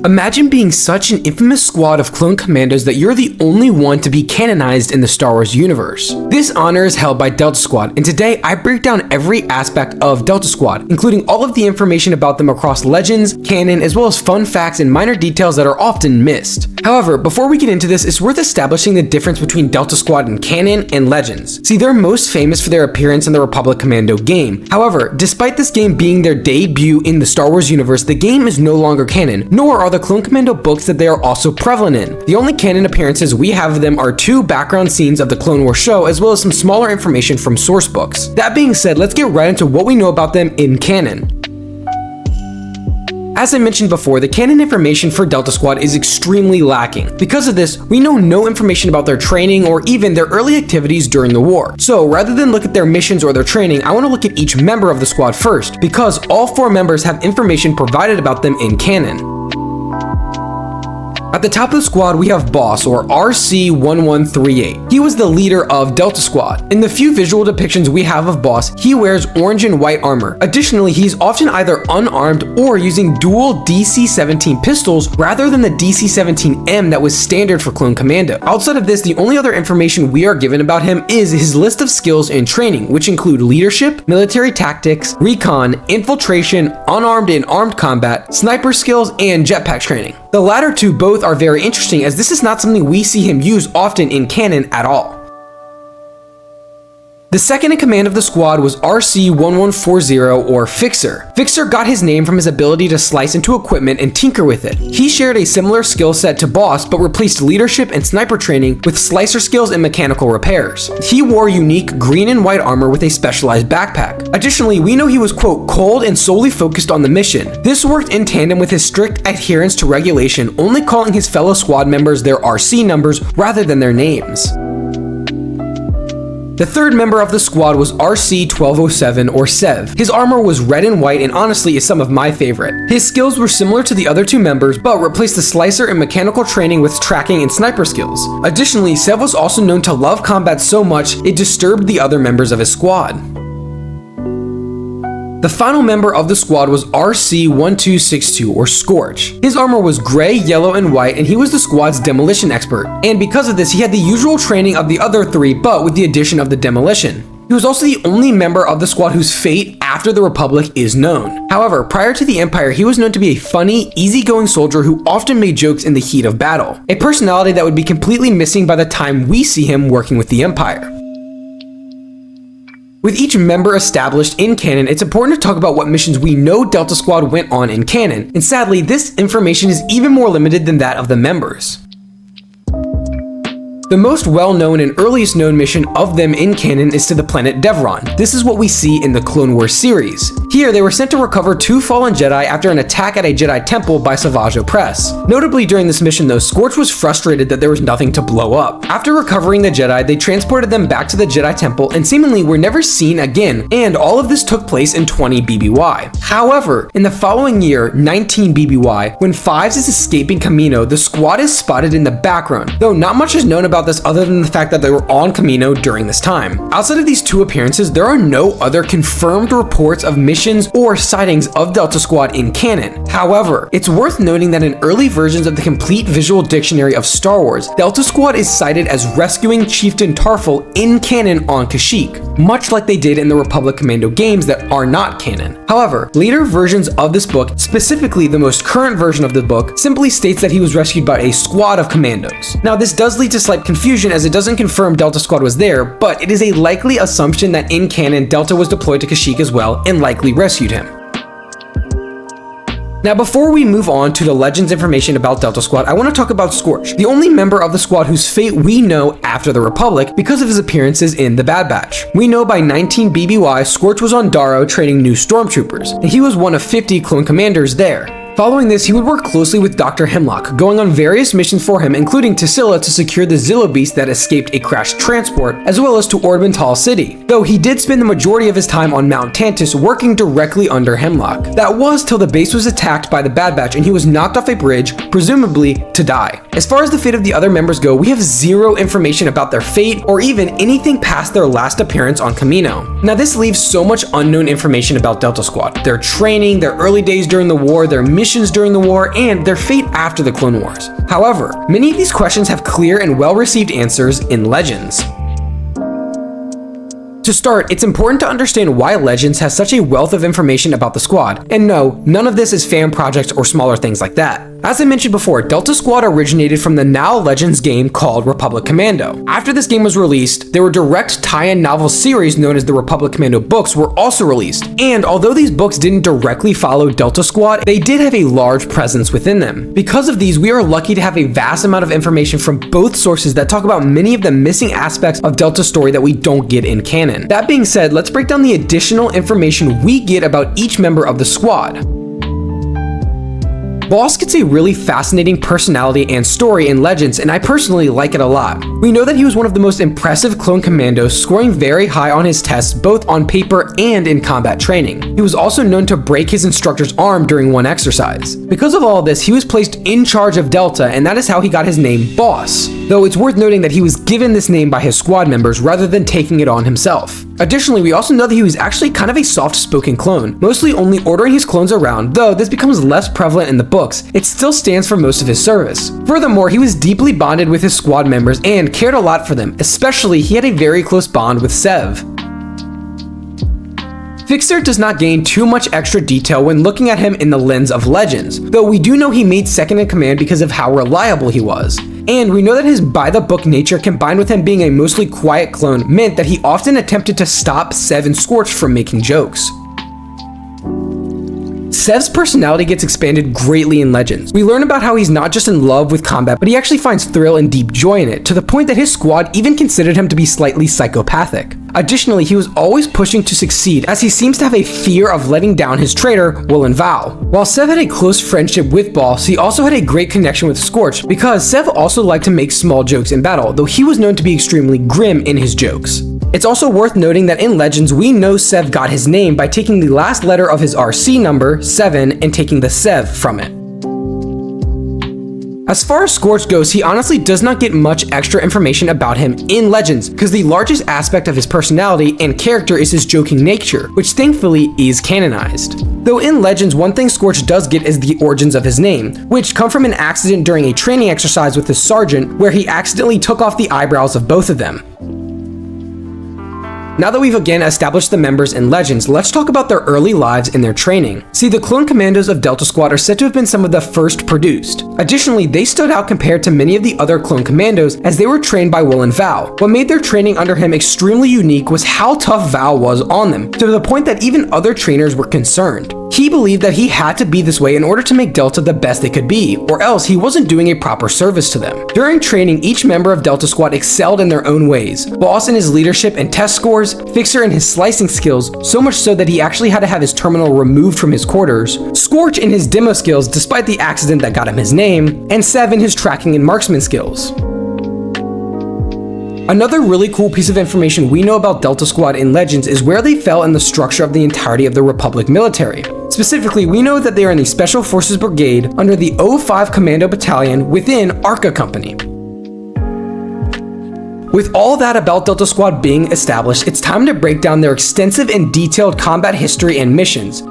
Imagine being such an infamous squad of clone commandos that you're the only one to be canonized in the Star Wars universe. This honor is held by Delta Squad, and today I break down every aspect of Delta Squad, including all of the information about them across Legends, Canon, as well as fun facts and minor details that are often missed. However, before we get into this, it's worth establishing the difference between Delta Squad and Canon and Legends. See, they're most famous for their appearance in the Republic Commando game. However, despite this game being their debut in the Star Wars universe, the game is no longer canon, nor are the Clone Commando books that they are also prevalent in. The only canon appearances we have of them are 2 background scenes of the Clone Wars show, as well as some smaller information from source books. That being said, let's get right into what we know about them in canon. As I mentioned before, the canon information for Delta Squad is extremely lacking. Because of this, we know no information about their training or even their early activities during the war. So rather than look at their missions or their training, I want to look at each member of the squad first, because all 4 members have information provided about them in canon. At the top of the squad, we have Boss, or RC-1138. He was the leader of Delta Squad. In the few visual depictions we have of Boss, he wears orange and white armor. Additionally, he's often either unarmed or using dual DC-17 pistols rather than the DC-17M that was standard for Clone Commando. Outside of this, the only other information we are given about him is his list of skills and training, which include leadership, military tactics, recon, infiltration, unarmed and armed combat, sniper skills, and jetpack training. The latter 2 both are very interesting, as this is not something we see him use often in canon at all. The second in command of the squad was RC-1140, or Fixer. Fixer got his name from his ability to slice into equipment and tinker with it. He shared a similar skill set to Boss, but replaced leadership and sniper training with slicer skills and mechanical repairs. He wore unique green and white armor with a specialized backpack. Additionally, we know he was, quote, cold and solely focused on the mission. This worked in tandem with his strict adherence to regulation, only calling his fellow squad members their RC numbers rather than their names. The third member of the squad was RC-1207, or Sev. His armor was red and white and honestly is some of my favorite. His skills were similar to the other 2 members, but replaced the slicer and mechanical training with tracking and sniper skills. Additionally, Sev was also known to love combat so much it disturbed the other members of his squad. The final member of the squad was RC-1262, or Scorch. His armor was gray, yellow, and white, and he was the squad's demolition expert. And because of this, he had the usual training of the other 3, but with the addition of the demolition. He was also the only member of the squad whose fate after the Republic is known. However, prior to the Empire, he was known to be a funny, easygoing soldier who often made jokes in the heat of battle. A personality that would be completely missing by the time we see him working with the Empire. With each member established in canon, it's important to talk about what missions we know Delta Squad went on in canon, and sadly, this information is even more limited than that of the members. The most well-known and earliest known mission of them in canon is to the planet Devaron. This is what we see in the Clone Wars series. Here, they were sent to recover 2 fallen Jedi after an attack at a Jedi temple by Savage Opress. Notably during this mission though, Scorch was frustrated that there was nothing to blow up. After recovering the Jedi, they transported them back to the Jedi temple and seemingly were never seen again, and all of this took place in 20 BBY. However, in the following year, 19 BBY, when Fives is escaping Kamino, the squad is spotted in the background, though not much is known about this other than the fact that they were on Kamino during this time. Outside of these 2 appearances, there are no other confirmed reports of missions or sightings of Delta Squad in canon. However, it's worth noting that in early versions of the complete visual dictionary of Star Wars, Delta Squad is cited as rescuing Chieftain Tarful in canon on Kashyyyk, much like they did in the Republic Commando games that are not canon. However, later versions of this book, specifically the most current version of the book, simply states that he was rescued by a squad of commandos. Now, this does lead to slight confusion as it doesn't confirm Delta Squad was there, but it is a likely assumption that in canon, Delta was deployed to Kashyyyk as well and likely rescued him. Now, before we move on to the Legends information about Delta Squad, I want to talk about Scorch, the only member of the squad whose fate we know after the Republic because of his appearances in the Bad Batch. We know by 19 BBY, Scorch was on Daro training new stormtroopers, and he was one of 50 clone commanders there. Following this, he would work closely with Dr. Hemlock, going on various missions for him, including to Scylla to secure the Zillo beast that escaped a crashed transport, as well as to Orbital City, though he did spend the majority of his time on Mount Tantus working directly under Hemlock. That was till the base was attacked by the Bad Batch and he was knocked off a bridge, presumably to die. As far as the fate of the other members go, we have zero information about their fate or even anything past their last appearance on Kamino. Now this leaves so much unknown information about Delta Squad, their training, their early days during the war, their mission missions during the war, and their fate after the Clone Wars. However, many of these questions have clear and well-received answers in Legends. To start, it's important to understand why Legends has such a wealth of information about the squad, and no, none of this is fan projects or smaller things like that. As I mentioned before, Delta Squad originated from the now Legends game called Republic Commando. After this game was released, there were direct tie-in novel series known as the Republic Commando books were also released, and although these books didn't directly follow Delta Squad, they did have a large presence within them. Because of these, we are lucky to have a vast amount of information from both sources that talk about many of the missing aspects of Delta's story that we don't get in canon. That being said, let's break down the additional information we get about each member of the squad. Boss gets a really fascinating personality and story in Legends, and I personally like it a lot. We know that he was one of the most impressive clone commandos, scoring very high on his tests both on paper and in combat training. He was also known to break his instructor's arm during one exercise. Because of all this, he was placed in charge of Delta, and that is how he got his name Boss, though it's worth noting that he was given this name by his squad members rather than taking it on himself. Additionally, we also know that he was actually kind of a soft-spoken clone, mostly only ordering his clones around, though this becomes less prevalent in the books. It still stands for most of his service. Furthermore, he was deeply bonded with his squad members and cared a lot for them, especially he had a very close bond with Sev. Fixer does not gain too much extra detail when looking at him in the lens of Legends, though we do know he made second in command because of how reliable he was. And we know that his by-the-book nature combined with him being a mostly quiet clone meant that he often attempted to stop Sev and Scorch from making jokes. Sev's personality gets expanded greatly in Legends. We learn about how he's not just in love with combat, but he actually finds thrill and deep joy in it, to the point that his squad even considered him to be slightly psychopathic. Additionally, he was always pushing to succeed, as he seems to have a fear of letting down his traitor, Will and Val. While Sev had a close friendship with Boss, he also had a great connection with Scorch, because Sev also liked to make small jokes in battle, though he was known to be extremely grim in his jokes. It's also worth noting that in Legends, we know Sev got his name by taking the last letter of his RC number, 7, and taking the Sev from it. As far as Scorch goes, he honestly does not get much extra information about him in Legends, because the largest aspect of his personality and character is his joking nature, which thankfully is canonized. Though in Legends, one thing Scorch does get is the origins of his name, which come from an accident during a training exercise with his sergeant, where he accidentally took off the eyebrows of both of them. Now that we've again established the members in Legends, let's talk about their early lives and their training. See, the clone commandos of Delta Squad are said to have been some of the first produced. Additionally, they stood out compared to many of the other clone commandos as they were trained by Will and Val. What made their training under him extremely unique was how tough Val was on them, to the point that even other trainers were concerned. He believed that he had to be this way in order to make Delta the best they could be, or else he wasn't doing a proper service to them. During training, each member of Delta Squad excelled in their own ways. Boss in his leadership and test scores, Fixer in his slicing skills, so much so that he actually had to have his terminal removed from his quarters, Scorch in his demo skills despite the accident that got him his name, and Sev in his tracking and marksman skills. Another really cool piece of information we know about Delta Squad in Legends is where they fell in the structure of the entirety of the Republic military. Specifically, we know that they are in the Special Forces Brigade under the 05 Commando Battalion within Arca Company. With all that about Delta Squad being established, it's time to break down their extensive and detailed combat history and missions.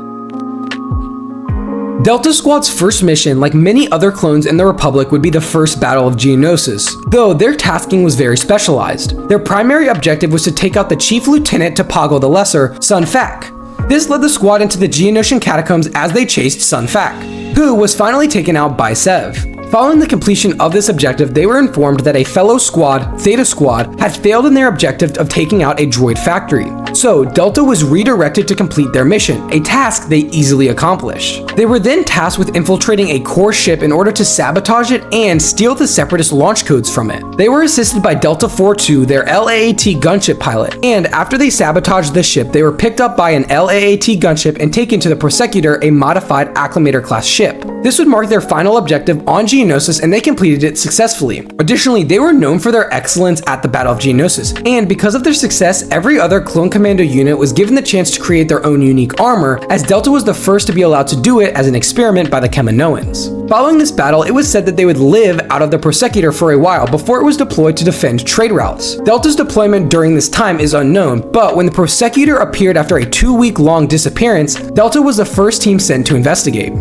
Delta Squad's first mission, like many other clones in the Republic, would be the first Battle of Geonosis, though their tasking was very specialized. Their primary objective was to take out the Chief Lieutenant to Poggle the Lesser, Sun Fac. This led the squad into the Geonosian catacombs as they chased Sun Fac, who was finally taken out by Sev. Following the completion of this objective, they were informed that a fellow squad, Theta Squad, had failed in their objective of taking out a droid factory. So Delta was redirected to complete their mission, a task they easily accomplished. They were then tasked with infiltrating a core ship in order to sabotage it and steal the Separatist launch codes from it. They were assisted by Delta 4-2, their LAAT gunship pilot, and after they sabotaged the ship, they were picked up by an LAAT gunship and taken to the Prosecutor, a modified Acclamator class ship. This would mark their final objective on Geonosis, and they completed it successfully. Additionally, they were known for their excellence at the Battle of Geonosis, and because of their success, every other clone commando unit was given the chance to create their own unique armor, as Delta was the first to be allowed to do it as an experiment by the Kaminoans. Following this battle, it was said that they would live out of the Prosecutor for a while before it was deployed to defend trade routes. Delta's deployment during this time is unknown, but when the Prosecutor appeared after a 2-week-long disappearance, Delta was the first team sent to investigate.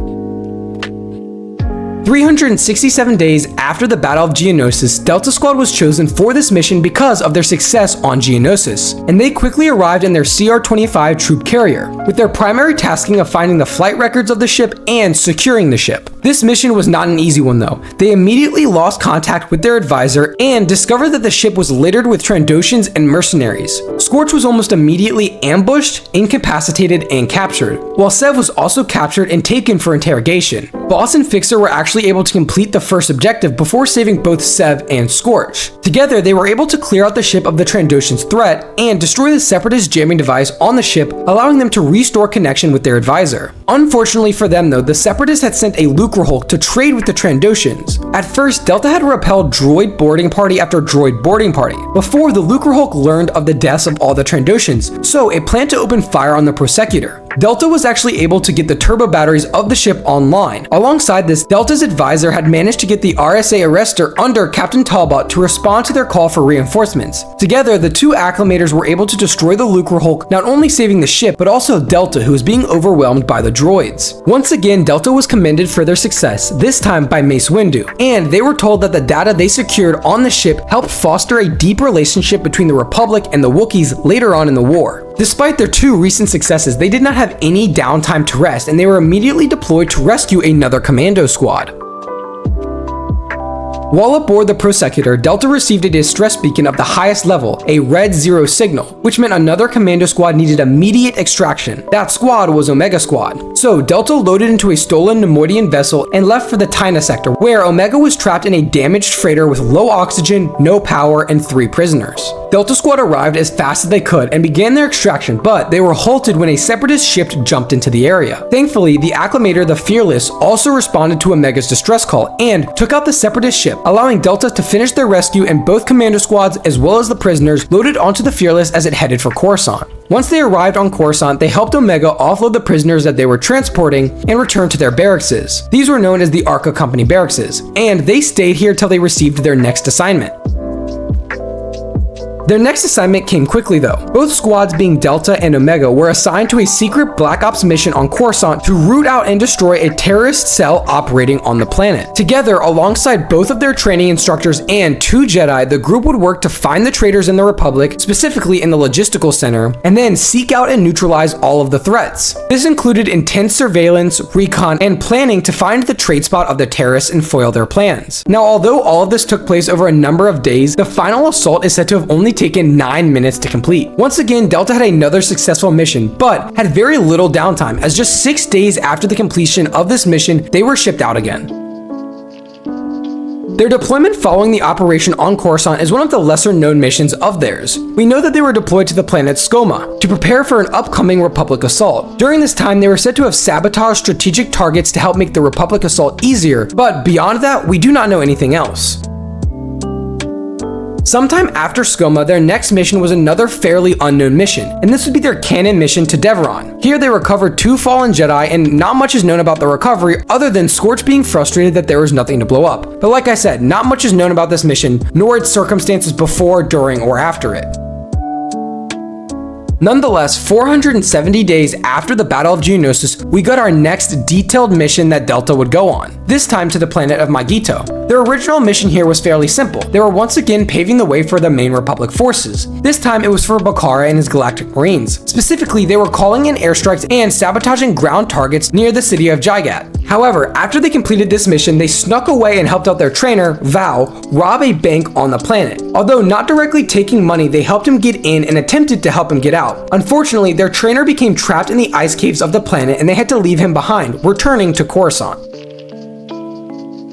367 days after the Battle of Geonosis, Delta Squad was chosen for this mission because of their success on Geonosis, and they quickly arrived in their CR-25 troop carrier, with their primary tasking of finding the flight records of the ship and securing the ship. This mission was not an easy one though. They immediately lost contact with their advisor and discovered that the ship was littered with Trandoshans and mercenaries. Scorch was almost immediately ambushed, incapacitated, and captured, while Sev was also captured and taken for interrogation. Boss and Fixer were actually able to complete the first objective before saving both Sev and Scorch. Together, they were able to clear out the ship of the Trandoshan's threat and destroy the Separatist jamming device on the ship, allowing them to restore connection with their advisor. Unfortunately for them though, the Separatists had sent a Lucrehulk to trade with the Trandoshans. At first, Delta had repelled droid boarding party after droid boarding party, before the Lucrehulk learned of the deaths of all the Trandoshans, so it planned to open fire on the Prosecutor. Delta was actually able to get the turbo batteries of the ship online. Alongside this, Delta's advisor had managed to get the RSA arrestor under Captain Talbot to respond to their call for reinforcements. Together, the two acclimators were able to destroy the Lucrehulk, not only saving the ship, but also Delta, who was being overwhelmed by the droids. Once again, Delta was commended for their success, this time by Mace Windu, and they were told that the data they secured on the ship helped foster a deep relationship between the Republic and the Wookiees later on in the war. Despite their two recent successes, they did not have any downtime to rest, and they were immediately deployed to rescue another commando squad. While aboard the Prosecutor, Delta received a distress beacon of the highest level, a red 0 signal, which meant another commando squad needed immediate extraction. That squad was Omega Squad. So Delta loaded into a stolen Nemoidian vessel and left for the Tyna sector, where Omega was trapped in a damaged freighter with low oxygen, no power, and 3 prisoners. Delta Squad arrived as fast as they could and began their extraction, but they were halted when a Separatist ship jumped into the area. Thankfully, the acclimator, the Fearless, also responded to Omega's distress call and took out the Separatist ship, allowing Delta to finish their rescue, and both commando squads as well as the prisoners loaded onto the Fearless as it headed for Coruscant. Once they arrived on Coruscant, they helped Omega offload the prisoners that they were transporting and return to their barracks. These were known as the Arca Company barracks, and they stayed here till they received their next assignment. Their next assignment came quickly though. Both squads, being Delta and Omega, were assigned to a secret Black Ops mission on Coruscant to root out and destroy a terrorist cell operating on the planet. Together, alongside both of their training instructors and 2 Jedi, the group would work to find the traitors in the Republic, specifically in the logistical center, and then seek out and neutralize all of the threats. This included intense surveillance, recon, and planning to find the trade spot of the terrorists and foil their plans. Now, although all of this took place over a number of days, the final assault is said to have only taken 9 minutes to complete. Once again, Delta had another successful mission, but had very little downtime, as just 6 days after the completion of this mission, they were shipped out again. Their deployment following the operation on Coruscant is one of the lesser known missions of theirs. We know that they were deployed to the planet Skuumaa to prepare for an upcoming Republic assault. During this time, they were said to have sabotaged strategic targets to help make the Republic assault easier, but beyond that, we do not know anything else. Sometime after Skuumaa, their next mission was another fairly unknown mission, and this would be their canon mission to Devaron. Here they recovered 2 fallen Jedi, and not much is known about the recovery other than Scorch being frustrated that there was nothing to blow up. But like I said, not much is known about this mission, nor its circumstances before, during, or after it. Nonetheless, 470 days after the Battle of Geonosis, we got our next detailed mission that Delta would go on, this time to the planet of Mygeeto. Their original mission here was fairly simple. They were once again paving the way for the main Republic forces. This time it was for Bakara and his Galactic Marines. Specifically, they were calling in airstrikes and sabotaging ground targets near the city of Jygat. However, after they completed this mission, they snuck away and helped out their trainer, Val, rob a bank on the planet. Although not directly taking money, they helped him get in and attempted to help him get out. Unfortunately, their trainer became trapped in the ice caves of the planet and they had to leave him behind, returning to Coruscant.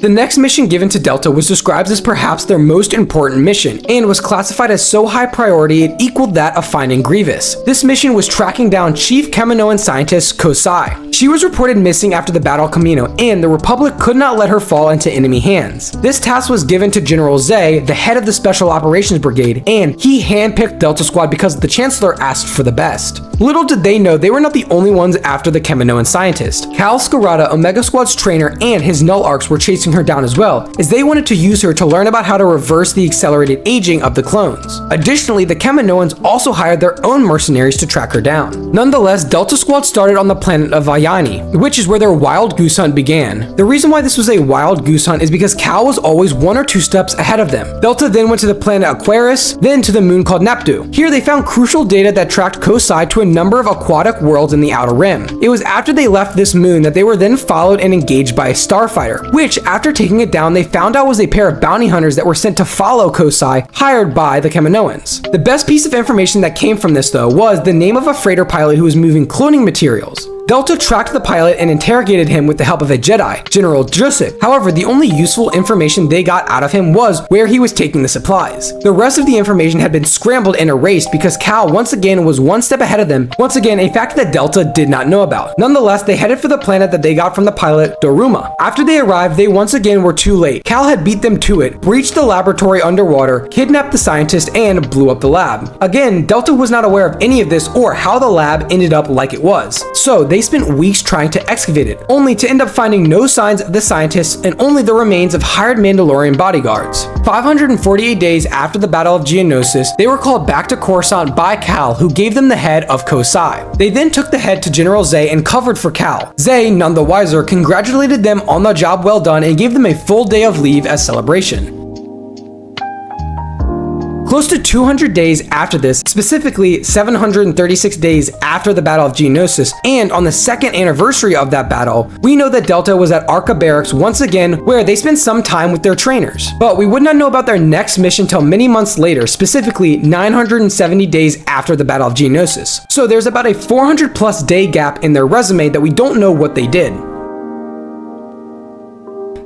The next mission given to Delta was described as perhaps their most important mission, and was classified as so high priority it equaled that of finding Grievous. This mission was tracking down Chief Kaminoan scientist Ko Sai. She was reported missing after the Battle of Kamino, and the Republic could not let her fall into enemy hands. This task was given to General Zey, the head of the Special Operations Brigade, and he handpicked Delta Squad because the Chancellor asked for the best. Little did they know they were not the only ones after the Kaminoan scientist. Cal Scarata, Omega Squad's trainer, and his Null Arcs were chasing chasing her down as well, as they wanted to use her to learn about how to reverse the accelerated aging of the clones. Additionally, the Kaminoans also hired their own mercenaries to track her down. Nonetheless, Delta Squad started on the planet of Ayani, which is where their wild goose hunt began. The reason why this was a wild goose hunt is because Cal was always 1 or 2 steps ahead of them. Delta then went to the planet Aquarius, then to the moon called Neptu. Here they found crucial data that tracked Ko Sai to a number of aquatic worlds in the Outer Rim. It was after they left this moon that they were then followed and engaged by a starfighter, which after taking it down they found out was a pair of bounty hunters that were sent to follow Ko Sai, hired by the Kaminoans. The best piece of information that came from this though was the name of a freighter pilot who was moving cloning materials. Delta tracked the pilot and interrogated him with the help of a Jedi, General Joseph. However, the only useful information they got out of him was where he was taking the supplies. The rest of the information had been scrambled and erased because Cal once again was 1 step ahead of them, once again a fact that Delta did not know about. Nonetheless, they headed for the planet that they got from the pilot, Daruma. After they arrived, they once again were too late. Cal had beat them to it, breached the laboratory underwater, kidnapped the scientist, and blew up the lab. Again, Delta was not aware of any of this or how the lab ended up like it was. So they spent weeks trying to excavate it, only to end up finding no signs of the scientists and only the remains of hired Mandalorian bodyguards. 548 days after the Battle of Geonosis, they were called back to Coruscant by Cal, who gave them the head of Ko Sai. They then took the head to General Zey and covered for Cal. Zey, none the wiser, congratulated them on the job well done and gave them a full day of leave as celebration. Close to 200 days after this, specifically 736 days after the Battle of Geonosis, and on the 2nd anniversary of that battle, we know that Delta was at Arca Barracks once again, where they spent some time with their trainers. But we would not know about their next mission till many months later, specifically 970 days after the Battle of Geonosis. So there's about a 400+ day gap in their resume that we don't know what they did.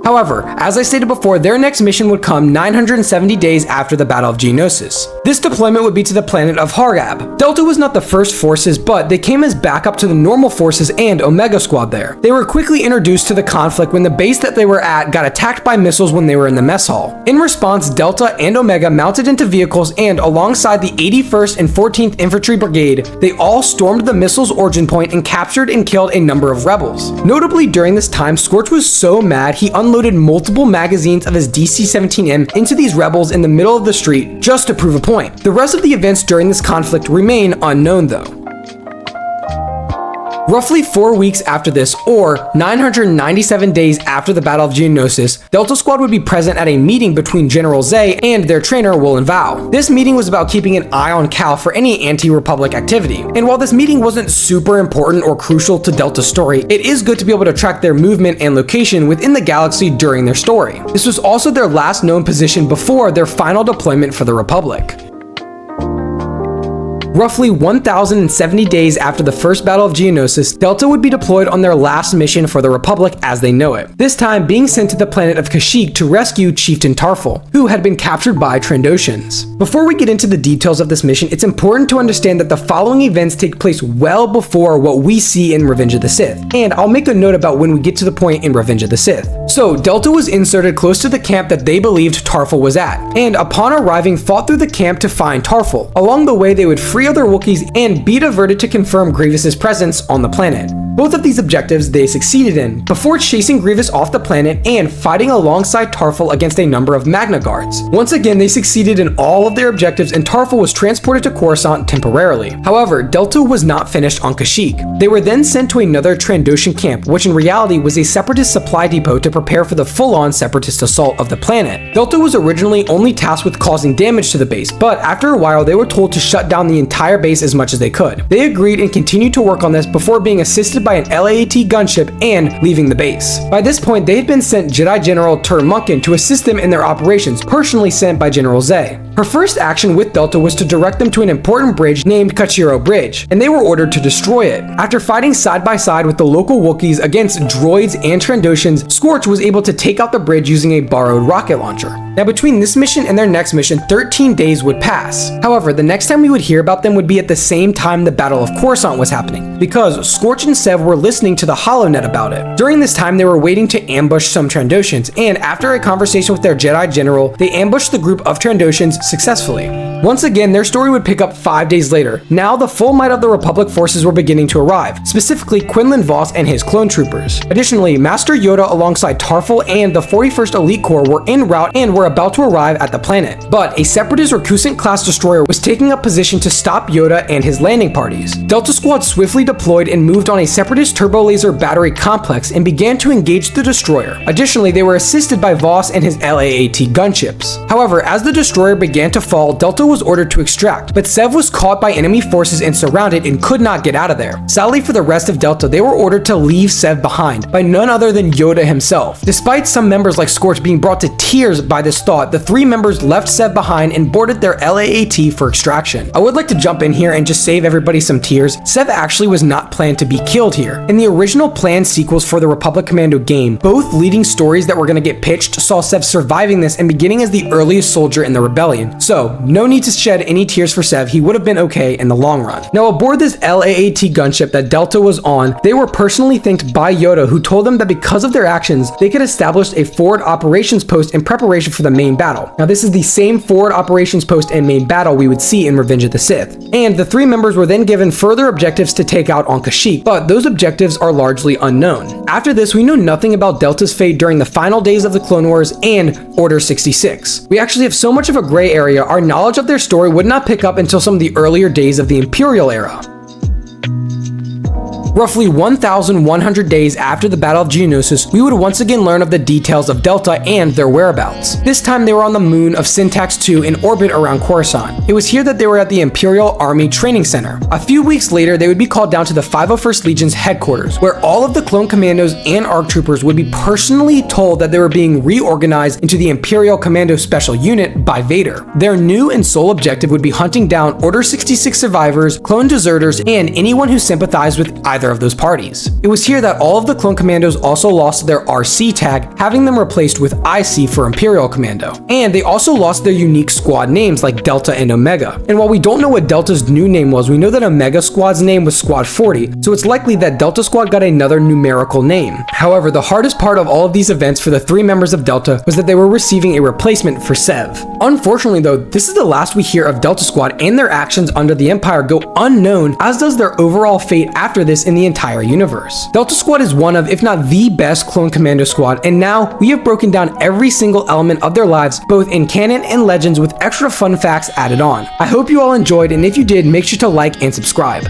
However, as I stated before, their next mission would come 970 days after the Battle of Geonosis. This deployment would be to the planet of Haurgab. Delta was not the first forces, but they came as backup to the normal forces and Omega Squad there. They were quickly introduced to the conflict when the base that they were at got attacked by missiles when they were in the mess hall. In response, Delta and Omega mounted into vehicles and, alongside the 81st and 14th Infantry Brigade, they all stormed the missile's origin point and captured and killed a number of rebels. Notably, during this time, Scorch was so mad he unloaded multiple magazines of his DC-17M into these rebels in the middle of the street just to prove a point. The rest of the events during this conflict remain unknown though. Roughly 4 weeks after this, or 997 days after the Battle of Geonosis, Delta Squad would be present at a meeting between General Zey and their trainer Woolen Vao. This meeting was about keeping an eye on Cal for any anti-Republic activity, and while this meeting wasn't super important or crucial to Delta's story, it is good to be able to track their movement and location within the galaxy during their story. This was also their last known position before their final deployment for the Republic. Roughly 1,070 days after the first Battle of Geonosis, Delta would be deployed on their last mission for the Republic as they know it, this time being sent to the planet of Kashyyyk to rescue Chieftain Tarful, who had been captured by Trandoshans. Before we get into the details of this mission, it's important to understand that the following events take place well before what we see in Revenge of the Sith, and I'll make a note about when we get to the point in Revenge of the Sith. So, Delta was inserted close to the camp that they believed Tarful was at, and upon arriving fought through the camp to find Tarful. Along the way, they would free other Wookiees and be diverted to confirm Grievous's presence on the planet. Both of these objectives they succeeded in, before chasing Grievous off the planet and fighting alongside Tarful against a number of Magna Guards. Once again, they succeeded in all of their objectives and Tarful was transported to Coruscant temporarily. However, Delta was not finished on Kashyyyk. They were then sent to another Trandoshan camp, which in reality was a separatist supply depot to prepare for the full-on separatist assault of the planet. Delta was originally only tasked with causing damage to the base, but after a while they were told to shut down the entire base as much as they could. They agreed and continued to work on this before being assisted by an LAAT gunship and leaving the base. By this point, they had been sent Jedi General Tur Munkin to assist them in their operations, personally sent by General Zey. Her first action with Delta was to direct them to an important bridge named Kachiro Bridge, and they were ordered to destroy it. After fighting side by side with the local Wookiees against droids and Trandoshans, Scorch was able to take out the bridge using a borrowed rocket launcher. Now between this mission and their next mission, 13 days would pass. However, the next time we would hear about them would be at the same time the Battle of Coruscant was happening, because Scorch and Sev were listening to the HoloNet about it. During this time, they were waiting to ambush some Trandoshans, and after a conversation with their Jedi General, they ambushed the group of Trandoshans successfully. Once again, their story would pick up 5 days later. Now, the full might of the Republic forces were beginning to arrive, specifically Quinlan Vos and his clone troopers. Additionally, Master Yoda alongside Tarful and the 41st Elite Corps were en route and were about to arrive at the planet. But a Separatist Recusant-class destroyer was taking up position to stop Yoda and his landing parties. Delta Squad swiftly deployed and moved on a Separatist turbo laser battery complex and began to engage the destroyer. Additionally, they were assisted by Vos and his LAAT gunships. However, as the destroyer began to fall, Delta was ordered to extract, but Sev was caught by enemy forces and surrounded and could not get out of there. Sadly for the rest of Delta, they were ordered to leave Sev behind by none other than Yoda himself. Despite some members like Scorch being brought to tears by this thought, the 3 members left Sev behind and boarded their LAAT for extraction. I would like to jump in here and just save everybody some tears. Sev actually was not planned to be killed here. In the original planned sequels for the Republic Commando game, both leading stories that were going to get pitched saw Sev surviving this and beginning as the earliest soldier in the rebellion. So, no need to shed any tears for Sev, he would have been okay in the long run. Now, aboard this LAAT gunship that Delta was on, they were personally thanked by Yoda, who told them that because of their actions, they could establish a forward operations post in preparation for the main battle. Now, this is the same forward operations post and main battle we would see in Revenge of the Sith. And the 3 members were then given further objectives to take out on Kashyyyk, but those objectives are largely unknown. After this, we know nothing about Delta's fate during the final days of the Clone Wars and Order 66. We actually have so much of a gray area, our knowledge of their story would not pick up until some of the earlier days of the Imperial era. Roughly 1,100 days after the Battle of Geonosis, we would once again learn of the details of Delta and their whereabouts. This time they were on the moon of Syntax II in orbit around Coruscant. It was here that they were at the Imperial Army Training Center. A few weeks later, they would be called down to the 501st Legion's headquarters, where all of the clone commandos and ARC troopers would be personally told that they were being reorganized into the Imperial Commando Special Unit by Vader. Their new and sole objective would be hunting down Order 66 survivors, clone deserters, and anyone who sympathized with either of those parties. It was here that all of the clone commandos also lost their RC tag, having them replaced with IC for Imperial Commando. And they also lost their unique squad names like Delta and Omega. And while we don't know what Delta's new name was, we know that Omega Squad's name was Squad 40, so it's likely that Delta Squad got another numerical name. However, the hardest part of all of these events for the 3 members of Delta was that they were receiving a replacement for Sev. Unfortunately though, this is the last we hear of Delta Squad, and their actions under the Empire go unknown, as does their overall fate after this in the entire universe. Delta Squad is one of, if not the best clone commando squad, and now we have broken down every single element of their lives, both in canon and legends, with extra fun facts added on. I hope you all enjoyed, and if you did, make sure to like and subscribe.